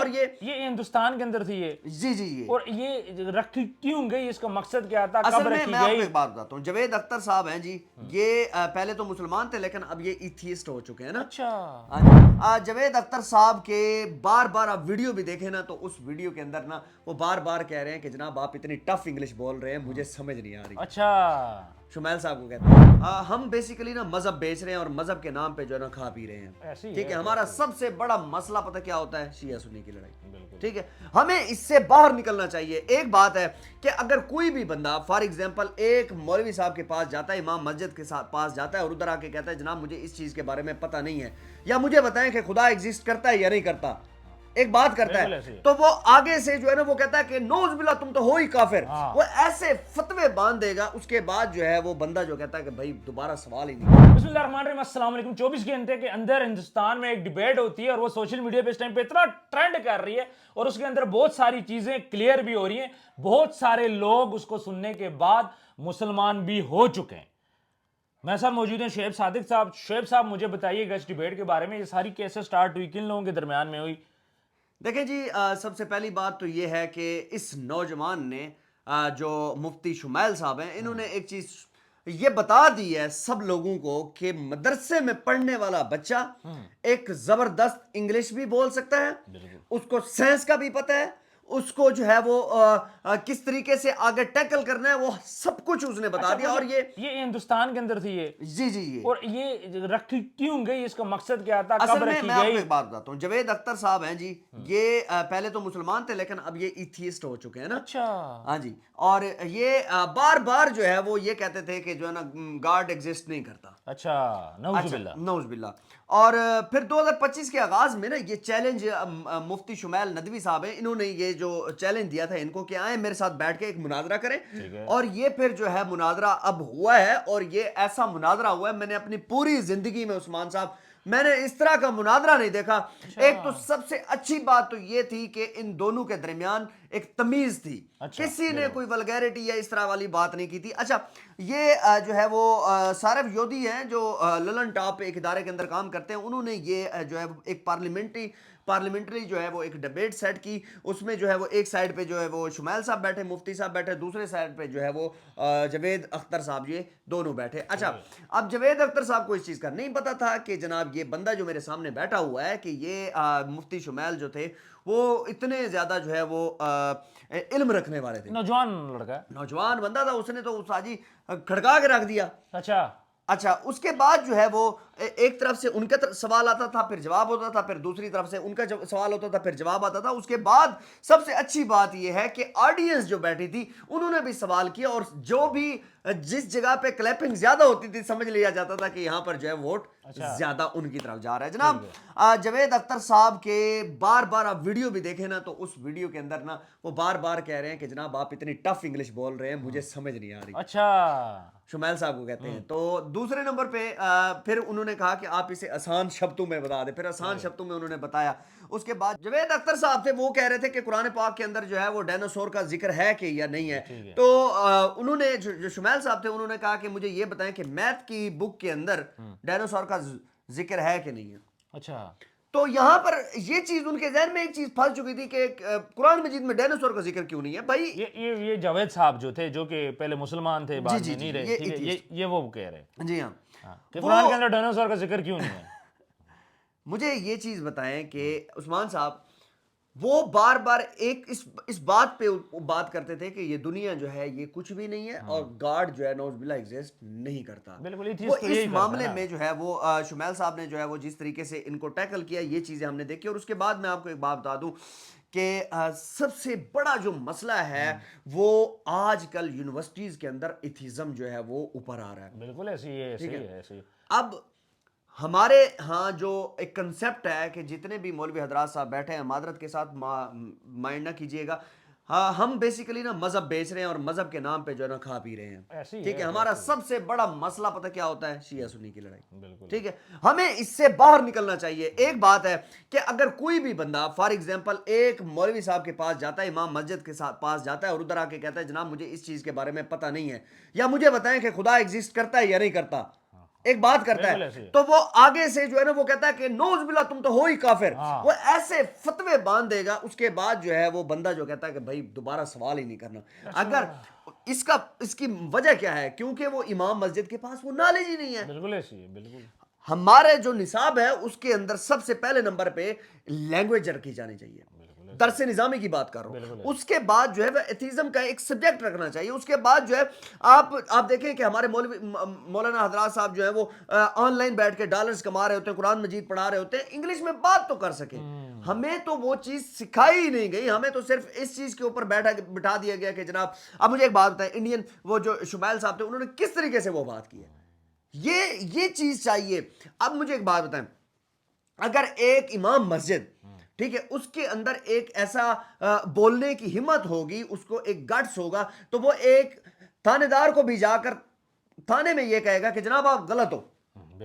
اور یہ ہندوستان کے اندر تھی یہ جی اور یہ رکھی کیوں گئی, اس کا مقصد کیا تھا, کب اصل میں رکھی میں آپ کو گئی؟ ایک بات بتاتا ہوں, جاوید اختر صاحب ہیں جی, یہ پہلے تو مسلمان تھے لیکن اب یہ ایتھیسٹ ہو چکے ہیں نا. اچھا جاوید اختر صاحب کے بار بار آپ ویڈیو بھی دیکھیں نا, تو اس ویڈیو کے اندر نا وہ بار بار کہہ رہے ہیں کہ جناب آپ اتنی ٹف انگلش بول رہے ہیں, مجھے سمجھ نہیں آ رہی. اچھا شمیل صاحب کو کہتے ہیں ہم بیسیکلی نا مذہب بیچ رہے ہیں اور مذہب کے نام پہ جو ہے نا کھا پی رہے ہیں. ٹھیک ہے, ہمارا سب سے بڑا مسئلہ پتہ کیا ہوتا ہے, شیعہ سنی کی لڑائی. ٹھیک ہے, ہمیں اس سے باہر نکلنا چاہیے. ایک بات ہے کہ اگر کوئی بھی بندہ فار ایگزامپل ایک مولوی صاحب کے پاس جاتا ہے, امام مسجد کے پاس جاتا ہے اور ادھر آ کے کہتا ہے جناب مجھے اس چیز کے بارے میں پتہ نہیں ہے, یا مجھے بتائیں کہ خدا ایگزسٹ کرتا ہے یا نہیں کرتا, ایک بات کرتا ہے, تو وہ آگے سے جو ہے نا وہ کہتا ہے کہ نوز باللہ تم تو ہو ہی کافر. وہ ایسے فتوے باندھ دے گا, اس کے بعد جو ہے وہ بندہ جو کہتا ہے کہ بھائی دوبارہ سوال ہی نہیں. بسم اللہ الرحمن الرحیم. السلام علیکم. 24 گھنٹے کے اندر ہندوستان میں ایک ڈیبیٹ ہوتی ہے اور وہ سوشل میڈیا پہ اس ٹائم پہ اتنا ٹرینڈ کر رہی ہے اور اس کے اندر بہت ساری چیزیں کلیئر بھی ہو رہی ہیں. بہت سارے لوگ اس کو سننے کے بعد مسلمان بھی ہو چکے ہیں. میں ساتھ موجود ہیں شعیب صادق صاحب. شعیب صاحب مجھے بتائیے گا اس ڈیبیٹ کے بارے میں, یہ ساری کیسے سٹارٹ ہوئی, کن لوگوں کے درمیان میں ہوئی؟ دیکھیں جی, سب سے پہلی بات تو یہ ہے کہ اس نوجوان نے جو مفتی شمیل صاحب ہیں, انہوں نے ایک چیز یہ بتا دی ہے سب لوگوں کو کہ مدرسے میں پڑھنے والا بچہ ایک زبردست انگلش بھی بول سکتا ہے, اس کو سائنس کا بھی پتہ ہے, اس کو جو ہے وہ کس طریقے سے آگے ٹیکل کرنا ہے, وہ سب کچھ اس نے بتا دیا. اور یہ ہندوستان کے اندر تھی یہ جی اور یہ رکھی کیوں گئی, اس کا مقصد کیا تھا, کب اصل میں رکھی آپ کو گئی؟ ایک بات بتاتا ہوں, جاوید اختر صاحب ہیں جی, یہ پہلے تو مسلمان تھے لیکن اب یہ ایتھیسٹ ہو چکے ہیں نا. اچھا ہاں جی, اور یہ بار بار جو ہے وہ یہ کہتے تھے کہ جو ہے نا گاڈ ایگزسٹ نہیں کرتا. اچھا نعوذ باللہ. نعوذ باللہ. اور پھر 2025 کے آغاز میں نا یہ چیلنج مفتی شمیل ندوی صاحب ہیں, انہوں نے یہ جو چیلنج دیا تھا ان کو کہ آئیں میرے ساتھ بیٹھ کے ایک مناظرہ کریں, اور یہ پھر جو ہے مناظرہ اب ہوا ہے, اور یہ ایسا مناظرہ ہوا ہے میں نے اپنی پوری زندگی میں عثمان صاحب میں نے اس طرح کا مناظرہ نہیں دیکھا. ایک تو سب سے اچھی بات تو یہ تھی کہ ان دونوں کے درمیان ایک تمیز تھی, کسی نے کوئی ولگیرٹی یا اس طرح والی بات نہیں کی تھی. اچھا, یہ جو ہے وہ سارف یودی ہیں جو للن ٹاپ ایک ادارے کے اندر کام کرتے ہیں, انہوں نے یہ جو ہے ایک پارلیمنٹری جو ہے وہ ایک ڈیبیٹ سیٹ کی. اس میں جو ہے وہ ایک سائڈ پہ جو ہے وہ شمیل صاحب بیٹھے, مفتی صاحب بیٹھے, دوسرے سائڈ پہ جو ہے وہ جاوید اختر صاحب یہ دونوں بیٹھے. اچھا, اب جاوید اختر صاحب کو اس چیز کا نہیں پتا تھا کہ جناب یہ بندہ جو میرے سامنے بیٹھا ہوا ہے کہ یہ مفتی شمیل جو تھے وہ اتنے زیادہ جو ہے وہ علم رکھنے والے تھے. نوجوان لڑکا, نوجوان بندہ تھا, اس نے تو ساجی کھڑکا کے رکھ دیا. اچھا, اس کے بعد جو ہے وہ ایک طرف سے ان کا سوال آتا تھا پھر جواب ہوتا تھا, پھر دوسری طرف سے ان کا سوال ہوتا تھا پھر جواب آتا تھا. اس کے بعد سب سے اچھی بات یہ ہے کہ آڈینس جو بیٹھی تھی انہوں نے بھی سوال کیا, اور جو بھی جس جگہ پہ کلیپنگ زیادہ ہوتی تھی سمجھ لیا جاتا تھا کہ یہاں پر جو ہے ووٹ زیادہ ان کی طرف جا رہا ہے. جناب جاوید اختر صاحب کے بار بار آپ ویڈیو بھی دیکھیں نا, تو اس ویڈیو کے اندر نا وہ بار بار کہہ رہے ہیں کہ جناب آپ اتنی ٹف انگلش بول رہے ہیں, مجھے سمجھ نہیں آ رہی. اچھا شمیل صاحب کو کہتے ہیں. تو دوسرے نمبر پہ پھر انہوں نے کہا کہ آپ اسے آسان شبدوں میں بتا دیں, پھر آسان شبدوں میں انہوں نے بتایا. اس کے بعد جاوید اختر صاحب تھے, وہ کہہ رہے تھے کہ قرآن پاک کے اندر جو ہے وہ ڈائناسور کا ذکر ہے کہ یا نہیں ہے. تو انہوں نے جو شمیل صاحب تھے انہوں نے کہا کہ مجھے یہ بتائیں کہ میتھ کی بک کے اندر ڈائناسور کا ذکر ہے کہ نہیں ہے. اچھا, تو یہاں پر یہ چیز ان کے ذہن میں ایک چیز پھنس چکی تھی کہ قرآن مجید میں ڈائناسور کا ذکر کیوں نہیں ہے. بھائی یہ جاوید صاحب جو تھے جو کہ پہلے مسلمان تھے بعد میں نہیں رہے, یہ وہ کہہ رہے جی ہاں کہ قرآن کے اندر ڈائناسور کا ذکر کیوں نہیں ہے. مجھے یہ چیز بتائیں کہ عثمان صاحب وہ بار بار ایک اس بات پہ بات کرتے تھے کہ یہ دنیا جو ہے یہ کچھ بھی نہیں ہے اور گاڈ جو ہے نوز باللہ ایگزسٹ نہیں کرتا. وہ اس معاملے میں جو ہے وہ شمیل صاحب نے جو ہے وہ جس طریقے سے ان کو ٹیکل کیا, یہ چیزیں ہم نے دیکھی. اور اس کے بعد میں آپ کو ایک بات بتا دوں کہ سب سے بڑا جو مسئلہ ہے وہ آج کل یونیورسٹیز کے اندر ایتھیزم جو ہے وہ اوپر آ رہا ہے. بالکل ایسی ہے. اب ہمارے ہاں جو ایک کنسیپٹ ہے کہ جتنے بھی مولوی حضرات صاحب بیٹھے ہیں, معذرت کے ساتھ مائنڈ نہ کیجئے گا, ہم بیسیکلی نا مذہب بیچ رہے ہیں اور مذہب کے نام پہ جو ہے نا کھا پی رہے ہیں. ٹھیک ہے, ہمارا سب سے بڑا مسئلہ پتہ کیا ہوتا ہے, شیعہ سنی کی لڑائی. ٹھیک ہے, ہمیں اس سے باہر نکلنا چاہیے. ایک بات ہے کہ اگر کوئی بھی بندہ فار ایگزامپل ایک مولوی صاحب کے پاس جاتا ہے, امام مسجد کے پاس جاتا ہے, اور ادھر آ کے کہتا ہے جناب مجھے اس چیز کے بارے میں پتہ نہیں ہے, یا مجھے بتائیں کہ خدا ایگزسٹ کرتا ہے یا نہیں کرتا, ایک بات کرتا بالکل ہے ایسے ہی ہے۔ تو وہ آگے سے جو ہے نا وہ کہتا ہے کہ نوز باللہ تم تو ہو ہی کافر، ہاں۔ وہ ایسے فتوے باندھ دے گا، اس کے بعد جو ہے وہ بندہ جو کہتا ہے کہ بھائی دوبارہ سوال ہی نہیں کرنا۔ اگر اس کی وجہ کیا ہے؟ کیونکہ وہ امام مسجد کے پاس وہ نالج ہی نہیں ہے۔ بالکل ایسی ہے، بالکل ہمارے جو نصاب ہے اس کے اندر سب سے پہلے نمبر پہ لینگویج رکھی جانی چاہیے، درس نظامی کی بات کر رہا ہوں۔ اس کے بعد جو ہے وہ ایتھیزم کا ایک سبجیکٹ رکھنا چاہیے۔ اس کے بعد جو ہے آپ دیکھیں کہ ہمارے مولانا حضرات صاحب جو ہے وہ آن لائن بیٹھ کے ڈالرز کما رہے ہوتے ہیں، قرآن مجید پڑھا رہے ہوتے ہیں، انگلش میں بات تو کر سکیں۔ ہمیں تو وہ چیز سکھائی ہی نہیں گئی، ہمیں تو صرف اس چیز کے اوپر بٹھا دیا گیا کہ جناب اب مجھے ایک بات بتائیں، انڈین وہ جو شمائل صاحب تھے انہوں نے کس طریقے سے وہ بات کی ہے، یہ چیز چاہیے۔ اب مجھے ایک بات بتائیں، اگر ایک امام مسجد ٹھیک ہے اس کے اندر ایک ایسا بولنے کی ہمت ہوگی، اس کو ایک گٹس ہوگا، تو وہ ایک تھانے دار کو بھی جا کر تھانے میں یہ کہے گا کہ جناب آپ غلط ہو،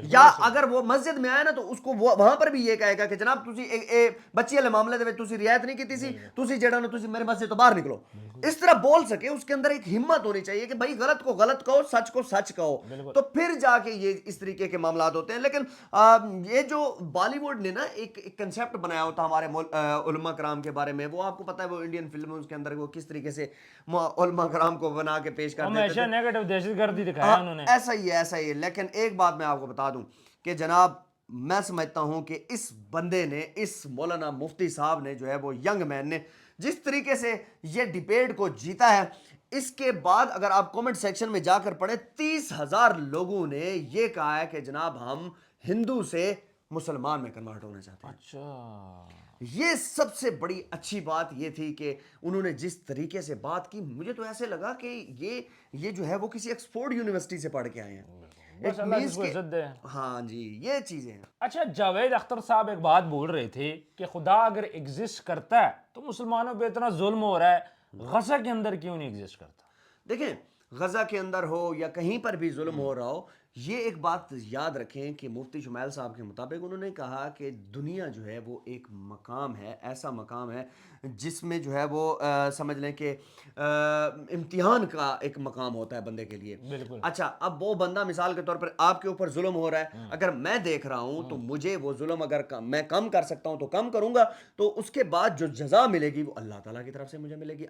یا اگر وہ مسجد میں آئے نا تو اس کو وہاں پر بھی یہ کہے گا کہ جناب تسی بچی والے معاملے دے تسی رعایت نہیں کی سی، تسی جڑا نا تسی میرے مسجد تو باہر نکلو، اس طرح بول سکے۔ اس کے اندر ایک ہمت ہونی چاہیے کہ بھائی غلط کو غلط کہو، سچ کو سچ کہو، تو پھر جا کے یہ اس طریقے کے معاملات ہوتے ہیں۔ لیکن یہ جو بالی ووڈ نے نا ایک کنسیپٹ بنایا ہوتا ہمارے علماء کرام کے بارے میں، وہ آپ کو پتہ ہے وہ انڈین فلموں کے اندر وہ کس طریقے سے علماء کرام کو بنا کے پیش کرتے ہمیشہ نیگیٹو دہشت گردی دکھایا انہوں نے۔ ایسا ہی ہے۔ لیکن ایک بات میں آپ کو بتا دوں کہ جناب میں سمجھتا ہوں کہ اس بندے نے، اس مولانا مفتی صاحب نے جو ہے وہ ینگ مین نے جس طریقے سے یہ ڈیبیٹ کو جیتا ہے، اس کے بعد اگر آپ کومنٹ سیکشن میں جا کر پڑھیں 30,000 لوگوں نے یہ کہا ہے کہ جناب ہم ہندو سے مسلمان میں کنورٹ ہونا چاہتے ہیں۔ اچھا، یہ سب سے بڑی اچھی بات یہ تھی کہ انہوں نے جس طریقے سے بات کی، مجھے تو ایسے لگا کہ یہ جو ہے وہ کسی ایکسفورڈ یونیورسٹی سے پڑھ کے آئے ہیں۔ بس اللہ جس کو عزت دے۔ ہاں جی، یہ چیزیں ہیں۔ اچھا، جاوید اختر صاحب ایک بات بول رہے تھے کہ خدا اگر ایگزسٹ کرتا ہے تو مسلمانوں پہ اتنا ظلم ہو رہا ہے، غزہ کے اندر کیوں نہیں ایگزسٹ کرتا؟ دیکھیں غزہ کے اندر ہو یا کہیں پر بھی ظلم ہو رہا ہو، یہ ایک بات یاد رکھیں کہ مفتی شمائل صاحب کے مطابق انہوں نے کہا کہ دنیا جو ہے وہ ایک مقام ہے، ایسا مقام ہے جس میں جو ہے وہ سمجھ لیں کہ امتحان کا ایک مقام ہوتا ہے بندے کے لیے۔ بالکل۔ اچھا، اب وہ بندہ مثال کے طور پر آپ کے اوپر ظلم ہو رہا ہے، اگر میں دیکھ رہا ہوں تو مجھے وہ ظلم اگر میں کم کر سکتا ہوں تو کم کروں گا، تو اس کے بعد جو جزا ملے گی وہ اللہ تعالیٰ کی طرف سے مجھے ملے گی۔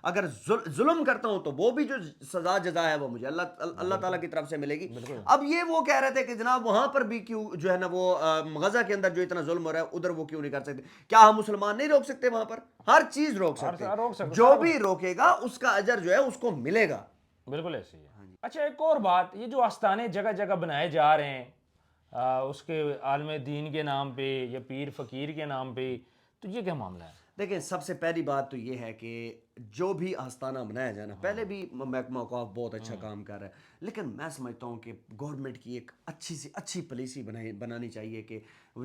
اگر ظلم کرتا ہوں تو وہ بھی جو سزا جزا ہے وہ مجھے اللہ تعالیٰ کی طرف سے ملے گی۔ اب یہ وہ کہہ رہے تھے کہ جناب وہاں پر بھی کیوں جو ہے نا وہ غزہ کے اندر جو اتنا ظلم ہو رہا ہے ادھر وہ کیوں نہیں کر سکتے؟ کیا ہم مسلمان نہیں روک سکتے؟ وہاں پر ہر چیز روک سکتے ہیں، جو بھی روکے گا اس کا اجر جو ہے اس کو ملے گا۔ بالکل ایسے ہی ہے۔ اچھا، ایک اور بات، یہ جو آستانے جگہ جگہ بنائے جا رہے ہیں اس کے عالم دین کے نام پہ یا پیر فقیر کے نام پہ، تو یہ کیا معاملہ ہے؟ دیکھیں سب سے پہلی بات تو یہ ہے کہ جو بھی آستانہ بنایا جائے نا، پہلے بھی محکمہ اوقاف بہت اچھا کام کر رہا ہے، لیکن میں سمجھتا ہوں کہ گورنمنٹ کی ایک اچھی سی اچھی پالیسی بنانی چاہیے کہ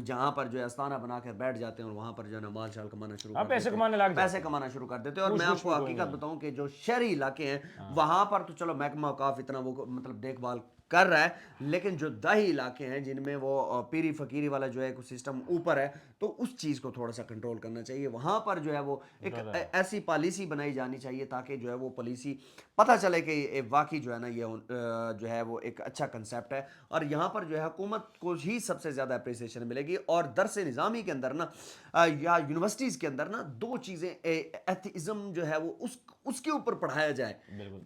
جہاں پر جو ہے آستانہ بنا کر بیٹھ جاتے ہیں اور وہاں پر جو ہے نا مال شال کمانا شروع کر پیسے کمانے لگ پیسے کمانا شروع کر دیتے ہیں۔ اور میں آپ کو حقیقت بتاؤں کہ جو شہری علاقے ہیں وہاں پر تو چلو محکمہ اوقاف اتنا وہ مطلب دیکھ بھال کر رہا ہے، لیکن جو دیہی علاقے ہیں جن میں وہ پیری فقیری والا جو ہے سسٹم اوپر ہے، تو اس چیز کو تھوڑا سا کنٹرول کرنا چاہیے۔ وہاں پر جو ہے وہ ایک ایسی پالیسی بنائی جانی چاہیے تاکہ جو ہے وہ پالیسی پتہ چلے کہ واقعی جو ہے نا یہ جو ہے وہ ایک اچھا کنسیپٹ ہے، اور یہاں پر جو ہے حکومت کو ہی سب سے زیادہ اپریسیشن ملے گی۔ اور درس نظامی کے اندر نا یا یونیورسٹیز کے اندر نا دو چیزیں، ایتھیزم جو ہے وہ اس کے اوپر پڑھایا جائے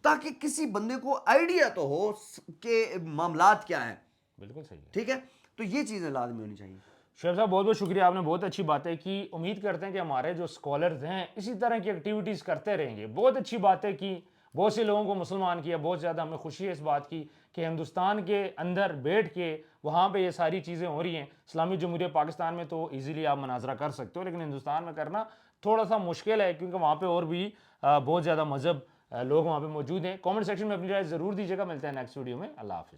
تاکہ کسی بندے کو آئیڈیا تو ہو کہ معاملات کیا ہیں۔ بالکل صحیح ہے، ٹھیک ہے، تو یہ چیزیں لازمی ہونی چاہیے۔ شعیب صاحب بہت بہت شکریہ، آپ نے بہت اچھی باتیں کی۔ امید کرتے ہیں کہ ہمارے جو اسکالرز ہیں اسی طرح کی ایکٹیویٹیز کرتے رہیں گے۔ بہت اچھی باتیں کی، بہت سے لوگوں کو مسلمان کیا، بہت زیادہ ہمیں خوشی ہے اس بات کی کہ ہندوستان کے اندر بیٹھ کے وہاں پہ یہ ساری چیزیں ہو رہی ہیں۔ اسلامی جمہوریہ پاکستان میں تو ایزیلی آپ مناظرہ کر سکتے ہو، لیکن ہندوستان میں کرنا تھوڑا سا مشکل ہے کیونکہ وہاں پہ اور بھی بہت زیادہ مذہب لوگ وہاں پہ موجود ہیں۔ کامنٹ سیکشن میں اپنی رائے ضرور دیجیے گا۔ ملتے ہیں نیکسٹ ویڈیو میں۔ اللہ حافظ۔